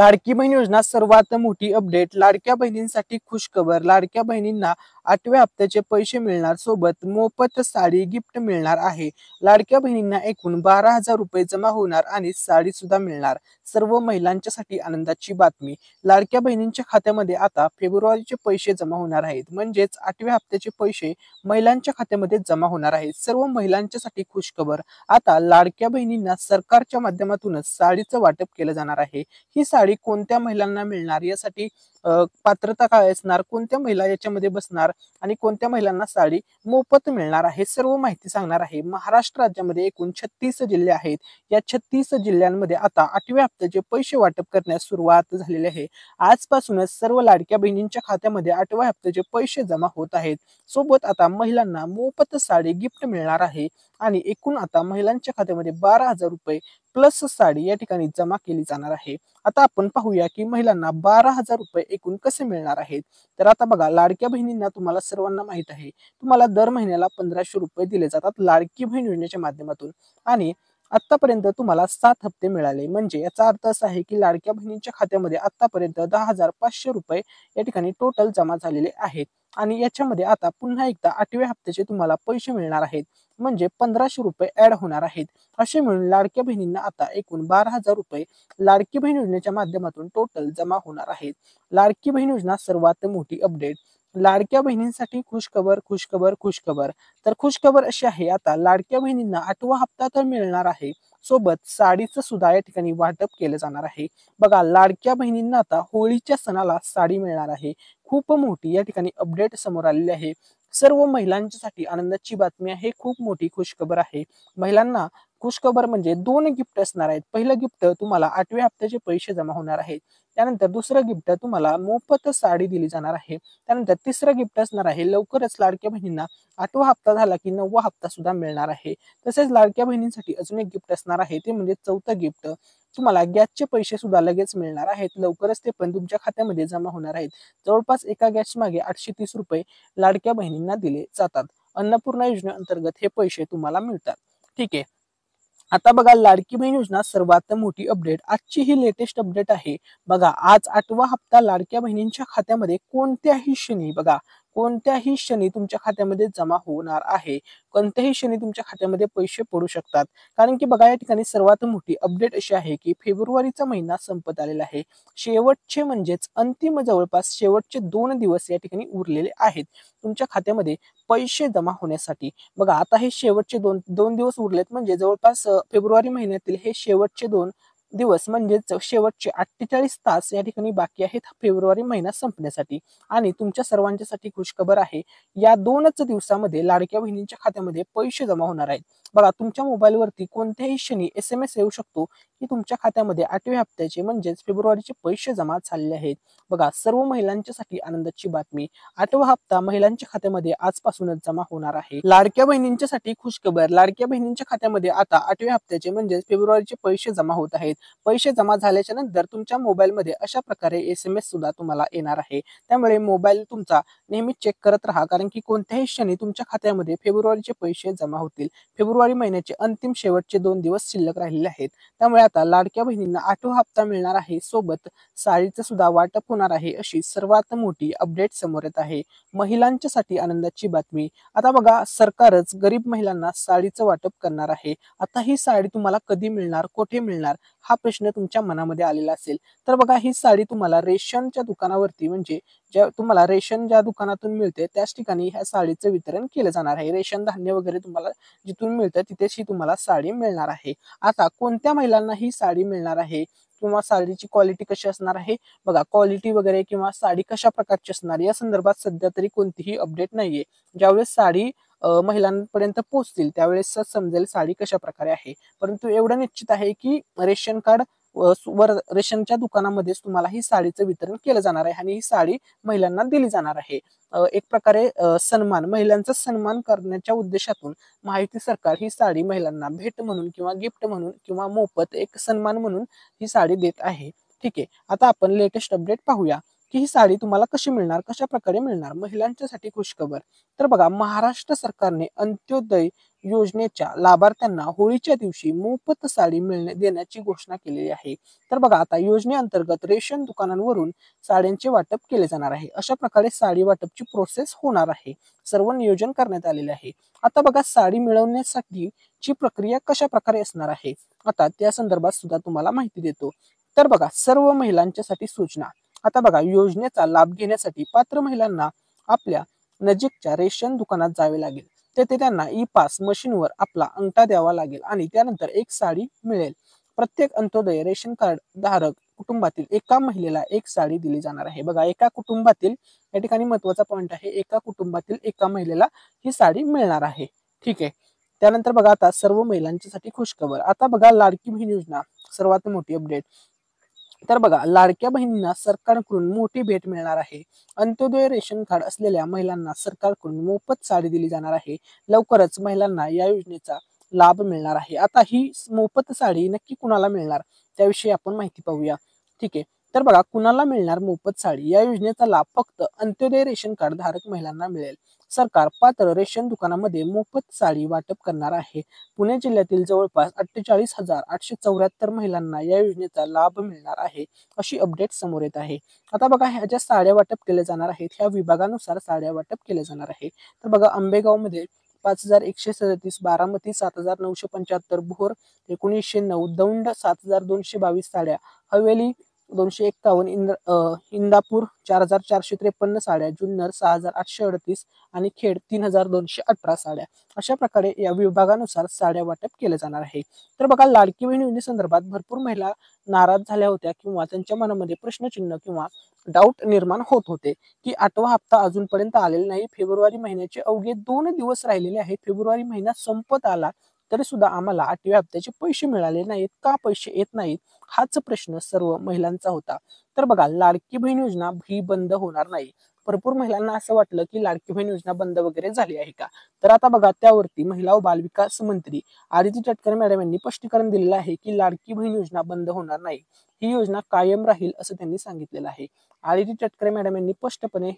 लाडकी बहीण योजना सर्वात मोठी अपडेट. लाडक्या बहिणींसाठी खुशखबर. लाडक्या बहिणींना 8व्या हप्त्याचे पैसे मिळणार, सोबत मोफत साडी गिफ्ट मिळणार आहे. लाडक्या बहिणींना एकूण 12,000 रुपये जमा होणार आणि साडी सुद्धा मिळणार. सर्व महिलांच्यासाठी आनंदाची बातमी. लाडक्या बहिणींच्या खात्यामध्ये आता फेब्रुवारीचे पैसे जमा होणार आहेत. म्हणजेच 8व्या हप्त्याचे पैसे महिलांच्या खात्यामध्ये जमा होणार आहेत. सर्व महिलांच्यासाठी खुशखबर. आता लाडक्या बहिणींना सरकारच्या माध्यमातूनच साडीचं वाटप केलं जाणार आहे. ही साडी कोणत्या महिलांना मिळणार, यासाठी पात्रता काय असणार, कोणत्या महिला याच्यामध्ये बसणार आणि कोणत्या महिलांना साडी मोफत मिळणार आहे, सर्व माहिती सांगणार आहे. महाराष्ट्र राज्यामध्ये एकूण 36 जिल्हे आहेत. या 36 जिल्ह्यांमध्ये आता 8व्या हप्त्याचे पैसे वाटप करण्यास सुरुवात झालेली आहे. आजपासूनच सर्व लाडक्या बहिणींच्या खात्यामध्ये 8व्या हप्त्याचे पैसे जमा होत आहेत. सोबत आता महिलांना मोफत साडी गिफ्ट मिळणार आहे आणि एकूण आता महिलांच्या खात्यामध्ये 12,000 रुपये प्लस साडी या ठिकाणी जमा केली जाणार आहे. आता आपण पाहूया की महिलांना 12,000 रुपये एकूण कसे मिळणार आहेत. तर आता बघा, लाडक्या बहिणींना तुम्हाला सर्वांना माहित आहे, तुम्हाला दर महिन्याला 1,500 रुपये दिले जातात लाडकी बहीण योजनेच्या माध्यमातून आणि आतापर्यंत तुम्हाला 7 हप्ते मिळाले. म्हणजे याचा अर्थ असा आहे की लाडक्या बहिणींच्या खात्यामध्ये आतापर्यंत 10,500 रुपये या ठिकाणी टोटल जमा झालेले आहेत आणि याच्यामध्ये आता पुन्हा एकदा 8व्या हप्त्याचे तुम्हाला पैसे मिळणार आहेत. म्हणजे 1,500 रुपये ऍड होणार आहेत. असे मिळून लाडक्या बहिणींना आता एकूण 12,000 रुपये लाडकी बहीण योजनेच्या माध्यमातून टोटल जमा होणार आहेत. लाडकी बहीण योजना सर्वात मोठी अपडेट. लाडक्या बहिणींसाठी खुशखबर, खुशखबर, खुशखबर. तर खुशखबर अशी आहे, आता लाडक्या बहिणींना 8वा हप्ता तर मिळणार आहे, सोबत साडीचं सुद्धा या ठिकाणी वाटप केलं जाणार आहे. बघा, लाडक्या बहिणींना आता होळीच्या सणाला साडी मिळणार आहे. खूप मोठी या ठिकाणी अपडेट समोर आलेली आहे. सर्व महिलांच्यासाठी आनंदाची बातमी आहे. खूप मोठी खुशखबर आहे. महिलांना खुशखबर म्हणजे 2 गिफ्ट असणार आहेत. पहिलं गिफ्ट तुम्हाला 8व्या हप्त्याचे पैसे जमा होणार आहेत. त्यानंतर दुसरं गिफ्ट तुम्हाला मोफत साडी दिली जाणार आहे. त्यानंतर तिसरं गिफ्ट असणार आहे, लवकरच लाडक्या बहिणींना 8वा हप्ता झाला की 9वा हप्ता सुद्धा मिळणार आहे. तसेच लाडक्या बहिणींसाठी अजून एक गिफ्ट असणार आहे, ते म्हणजे चौथं गिफ्ट. तुम्हाला गॅसचे पैसे सुद्धा लगेच मिळणार आहेत. लवकरच ते पण तुमच्या खात्यामध्ये जमा होणार आहेत. जवळपास एका गॅस मागे 830 रुपये लाडक्या बहिणींना दिले जातात. अन्नपूर्णा योजनेअंतर्गत हे पैसे तुम्हाला मिळतात. ठीक आहे. आता बघा, लाडकी बहीण योजना सर्वात मोठी अपडेट. आजची ही लेटेस्ट अपडेट आहे. बघा, आज 8वा हप्ता लाडक्या बहिणींच्या खात्यामध्ये कोणत्याही क्षणी, बघा कोणत्याही क्षणी तुमच्या खात्यामध्ये जमा होणार आहे. कोणत्याही क्षणी तुमच्या खात्यामध्ये पैसे पडू शकतात. कारण की बघा, या ठिकाणी सर्वात मोठी अपडेट अशी आहे की फेब्रुवारीचा महिना संपत आलेला आहे. शेवटचे म्हणजेच अंतिम, जवळपास शेवटचे 2 दिवस या ठिकाणी उरलेले आहेत तुमच्या खात्यामध्ये पैसे जमा होण्यासाठी. बघा, आता हे शेवटचे दोन दिवस उरलेत, म्हणजे जवळपास फेब्रुवारी महिन्यातील हे शेवटचे 2 दिवस, म्हणजेच शेवटचे 48 तास या ठिकाणी बाकी आहेत फेब्रुवारी महिना संपण्यासाठी. आणि तुमच्या सर्वांच्यासाठी खुशखबर आहे, या 2च दिवसामध्ये लाडक्या बहिणींच्या खात्यामध्ये पैसे जमा होणार आहेत. बघा, तुमच्या मोबाईलवरती कोणत्याही क्षणी SMS येऊ शकतो की तुमच्या खात्यामध्ये 8व्या हप्त्याचे म्हणजेच फेब्रुवारीचे पैसे जमा झालेले आहेत. बघा, सर्व महिलांच्यासाठी आनंदाची बातमी. 8वा हप्ता महिलांच्या खात्यामध्ये आजपासूनच जमा होणार आहे. लाडक्या बहिणींच्यासाठी खुशखबर. लाडक्या बहिणींच्या खात्यामध्ये आता 8व्या हप्त्याचे म्हणजेच फेब्रुवारीचे पैसे जमा होत आहेत. पैसे जमा झाल्याच्या नंतर तुमच्या मोबाईलमध्ये अशा प्रकारे SMS सुद्धा तुम्हाला येणार आहे. त्यामुळे मोबाईल तुमचा नेहमी चेक करत राहा, कारण की कोणत्याही क्षणी तुमच्या खात्यामध्ये फेब्रुवारीचे पैसे जमा होतील. फेब्रुवारी महिन्याचे अंतिम शेवटचे 2 दिवस शिल्लक राहिलेले आहेत. त्यामुळे आता लाडक्या बहिणींना 8वा हप्ता मिळणार आहे, सोबत साडीचं सुद्धा वाटप होणार आहे. अशी सर्वात मोठी अपडेट समोर येत आहे. महिलांच्यासाठी आनंदाची बातमी. आता बघा, सरकारच गरीब महिलांना साडीचं वाटप करणार आहे. आता ही साडी तुम्हाला कधी मिळणार, कुठे मिळणार, हा प्रश्न तुमच्या मनामध्ये आलेला असेल. तर बघा, ही साडी तुम्हाला रेशनच्या दुकानावरती, म्हणजे तुम्हाला रेशन ज्या दुकानातून मिळते त्याच ठिकाणी ह्या साडीचं वितरण केलं जाणार आहे. रेशन धान्य वगैरे तुम्हाला जिथून मिळतं तिथेच ही तुम्हाला साडी मिळणार आहे. आता कोणत्या महिलांना ही साडी मिळणार आहे किंवा साडीची क्वालिटी कशी असणार आहे, बघा क्वालिटी वगैरे किंवा साडी कशा प्रकारची असणार, या संदर्भात सध्या तरी कोणतीही अपडेट नाहीये. ज्यावेळेस साडी महिलांपर्यंत पोहोचतील त्यावेळेस समजेल साडी कशा प्रकारे आहे. परंतु एवढं निश्चित आहे की रेशन कार्ड वर रेशनच्या दुकानामध्येच तुम्हाला ही साडीचं वितरण केलं जाणार आहे आणि ही साडी महिलांना दिली जाणार आहे. एक प्रकारे सन्मान, महिलांचा सन्मान करण्याच्या उद्देशातून महायुती सरकार ही साडी महिलांना भेट म्हणून किंवा गिफ्ट म्हणून किंवा मोफत एक सन्मान म्हणून ही साडी देत आहे. ठीक आहे. आता आपण लेटेस्ट अपडेट पाहूया की ही साडी तुम्हाला कशी मिळणार, कशा प्रकारे मिळणार. महिलांच्यासाठी खुशखबर. तर बघा, महाराष्ट्र सरकारने अंत्योदय योजनेच्या लाभार्थ्यांना होळीच्या दिवशी मोफत साडी देण्याची घोषणा केलेली आहे। तर बघा आता योजनेअंतर्गत रेशन दुकानांवरून साड्यांचे वाटप केले जाणार आहे। अशा प्रकारे साडी वाटपची प्रोसेस होणार आहे। सर्व नियोजन करण्यात आलेले आहे। आता बघा साडी मिळवण्यासाठी ची प्रक्रिया कशा प्रकारे असणार आहे, आता त्या संदर्भात सुद्धा तुम्हाला माहिती देतो। तर बघा सर्व महिलांच्यासाठी सूचना। आता बघा योजनेचा लाभ घेण्यासाठी पात्र महिलांना आपल्या नजीकच्या रेशन दुकानात जावे लागेल। तेथे त्यांना ई पास मशीनवर आपला अंगठा द्यावा लागेल आणि त्यानंतर एक साडी मिळेल। प्रत्येक अंत्योदय रेशन कार्ड धारक कुटुंबातील एका महिलेला एक साडी दिली जाणार आहे। बघा एका कुटुंबातील, या ठिकाणी महत्वाचा पॉईंट आहे, एका कुटुंबातील एका महिलेला ही साडी मिळणार आहे। ठीक आहे। त्यानंतर बघा आता सर्व महिलांच्यासाठी खुशखबर। आता बघा लाडकी बहीण योजना सर्वात मोठी अपडेट। तर बघा लाडक्या बहिणींना सरकारकडून मोठी भेट मिळणार आहे। अंत्योदय रेशन कार्ड असलेल्या महिलांना सरकारकडून मोफत साडी दिली जाणार आहे। लवकरच महिलांना या योजनेचा लाभ मिळणार आहे। आता ही मोफत साडी नक्की कुणाला मिळणार त्याविषयी आपण माहिती पाहूया। ठीक आहे। तर बघा कुणाला मिळणार मोफत साडी, या योजनेचा लाभ फक्त अंत्योदय रेशन कार्ड धारक महिलांना मिळेल। सरकार पात्र रेशन दुकानामध्ये मोफत साडी वाटप करणार आहे। पुणे जिल्ह्यातील जवळपास 48,874 महिलांना या योजनेचा लाभ मिळणार आहे, अशी अपडेट समोर येत आहे। आता बघा ह्या ज्या साड्या वाटप केले जाणार आहेत, ह्या विभागानुसार साड्या वाटप केले जाणार आहे। तर बघा आंबेगाव मध्ये 5,137, बारामती 7,975, भोर 1,909, दौंड 7,222 साड्या, हवेली 251, इंदापूर 4,453 साड्या, जुन्नर 6,838 आणि खेड 3,218 साड्या, अशा प्रकारे या विभागानुसार साड्या वाटप केले जाणार आहे। तर बघा लाडकी बहीण योजनेसंदर्भात भरपूर महिला नाराज झाल्या होत्या किंवा त्यांच्या मनामध्ये प्रश्नचिन्ह किंवा डाऊट निर्माण होत होते की 8वा हप्ता अजूनपर्यंत आलेला नाही। फेब्रुवारी महिन्याचे अवघे 2 दिवस राहिलेले आहेत। फेब्रुवारी महिना संपत आला तरी सुद्धा आम्हाला 8व्या हप्त्याचे पैसे मिळाले नाहीत, का पैसे येत नाहीत, हाच प्रश्न सर्व महिलांचा होता। तर बघा लाडकी बहीण योजना ही बंद होणार नाही। भरपूर महिलांना असं वाटलं की लाडकी बहीण योजना बंद वगैरे झाली आहे का, तर आता बघा त्यावरती महिला व बालविकास मंत्री आदिती तटकरे मॅडम यांनी स्पष्टीकरण दिलेलं आहे की लाडकी बहीण योजना बंद होणार नाही, ही योजना कायम राहील असं त्यांनी सांगितलेलं आहे। आदिती तटकरे मॅडम यांनी स्पष्टपणे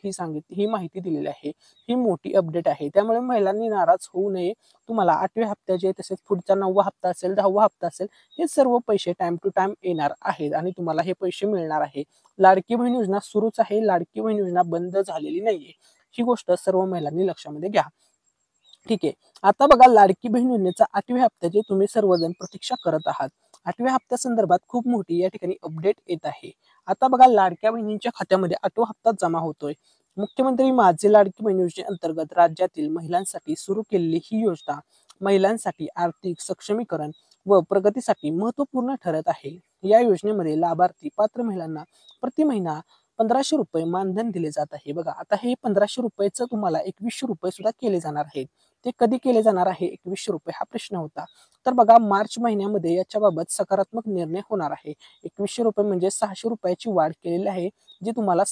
ही माहिती दिलेली आहे। ही मोठी अपडेट आहे, त्यामुळे महिलांनी नाराज होऊ नये। तुम्हाला 8व्या हप्त्याचे तसेच पुढचा 9वा हप्ता असेल, 10वा हप्ता असेल, हे सर्व पैसे टाइम टू टाइम येणार आहेत आणि तुम्हाला हे पैसे मिळणार आहे। लाडकी बहीण योजना सुरूच आहे, लाडकी बहीण योजना बंद झालेली नाहीये, ही गोष्ट सर्व महिलांनी लक्षामध्ये घ्या। ठीक आहे। आता बघा लाडकी बहीण योजनेचा 8व्या हप्त्याची तुम्ही सर्वजण प्रतीक्षा करत आहात। 8व्या हप्त्या संदर्भात खूप मोठी या ठिकाणी अपडेट येत आहे। आता बघा लाडक्या बहिणींच्या खात्यामध्ये 8वा हप्ता जमा होतोय। मुख्यमंत्री माझे लाडकी बहीण योजनेअंतर्गत राज्यातील महिलांसाठी सुरू केलेली ही योजना महिलांसाठी आर्थिक सक्षमीकरण व प्रगतीसाठी महत्वपूर्ण ठरत आहे। या योजनेमध्ये लाभार्थी पात्र महिलांना प्रति महिना 1,500 रुपये मानधन दिले जात आहे। बघा आता हे 1,500 रुपयेचं तुम्हाला 2,100 रुपये सुद्धा केले जाणार आहेत। ते कधी केले जाणार आहे 2,100 रुपये, हा प्रश्न होता। तर बघा मार्च महिन्यामध्ये याच्याबाबत सकारात्मक निर्णय होणार आहे। 2,100 रुपये म्हणजे 600 रुपयाची वाढ केलेली आहे, जी तुम्हाला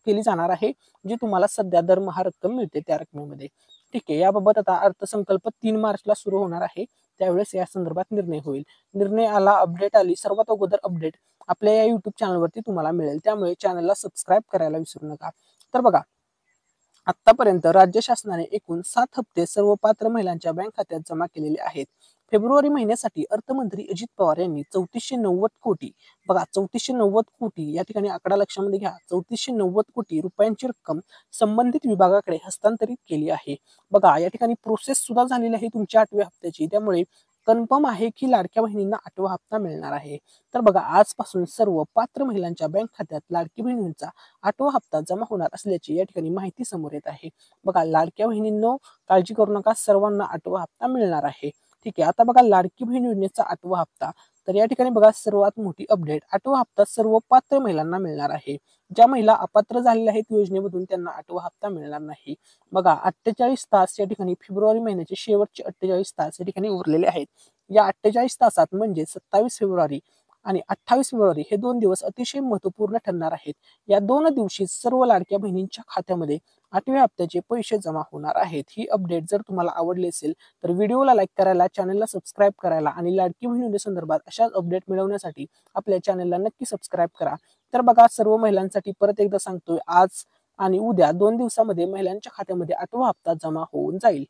केली जाणार आहे, जी तुम्हाला सध्या दरमहा रक्कम मिळते त्या रकमेमध्ये। ठीक आहे। याबाबत आता अर्थसंकल्प 3 मार्चला सुरू होणार आहे, त्यावेळेस या संदर्भात निर्णय होईल। निर्णय आला, अपडेट आली, सर्वात अगोदर अपडेट आपल्या या युट्यूब चॅनलवरती तुम्हाला मिळेल, त्यामुळे चॅनलला सबस्क्राईब करायला विसरू नका। तर बघा आतापर्यंत राज्य शासनाने एकूण 7 हप्ते सर्व पात्र महिलांच्या बँक खात्यात जमा केलेले आहेत। फेब्रुवारी महिन्यासाठी अर्थमंत्री अजित पवार यांनी 3490 कोटी, बघा 3490 कोटी या ठिकाणी आकडा लक्षामध्ये घ्या, 3490 कोटी रुपयांची रक्कम संबंधित विभागाकडे हस्तांतरित केली आहे। बघा या ठिकाणी प्रोसेस सुद्धा झालेली आहे तुमच्या 8व्या हप्त्याची, त्यामुळे कन्फर्म आहे की लाडक्या बहिणींना 8वा हप्ता मिळणार आहे। तर बघा आजपासून सर्व पात्र महिलांच्या बँक खात्यात लाडकी बहिणींचा 8वा हप्ता जमा होणार असल्याची या ठिकाणी माहिती समोर येत आहे। बघा लाडक्या बहिणींनो काळजी करू नका, सर्वांना 8वा हप्ता मिळणार आहे। ठीक आहे। आता बघा लाडकी बहीण योजनेचा 8वा हप्ता, तर या ठिकाणी बघा सर्वात मोठी अपडेट, 8वा हप्ता सर्व पात्र महिलांना मिळणार आहे। ज्या महिला अपात्र झालेल्या आहेत योजनेमधून त्यांना 8वा हप्ता मिळणार नाही। बघा 48 तास या ठिकाणी फेब्रुवारी महिन्याचे शेवटचे 48 तास या ठिकाणी उरलेले आहेत। या 48 तासात म्हणजे 27 फेब्रुवारी आणि 28 फेब्रुवारी हे 2 दिवस अतिशय महत्वपूर्ण ठरणार आहेत। या 2 दिवशी सर्व लाडक्या बहिणींच्या खात्यामध्ये 8व्या हप्त्याचे पैसे जमा होणार आहेत। ही अपडेट जर तुम्हाला आवडली असेल तर व्हिडिओला लाईक करायला, चॅनलला सबस्क्राईब करायला आणि लाडकी बहीण योजनेसंदर्भात अशाच अपडेट मिळवण्यासाठी आपल्या चॅनलला नक्की सबस्क्राईब करा। तर बघा सर्व महिलांसाठी परत एकदा सांगतोय, आज आणि उद्या 2 दिवसामध्ये महिलांच्या खात्यामध्ये 8वा हप्ता जमा होऊन जाईल।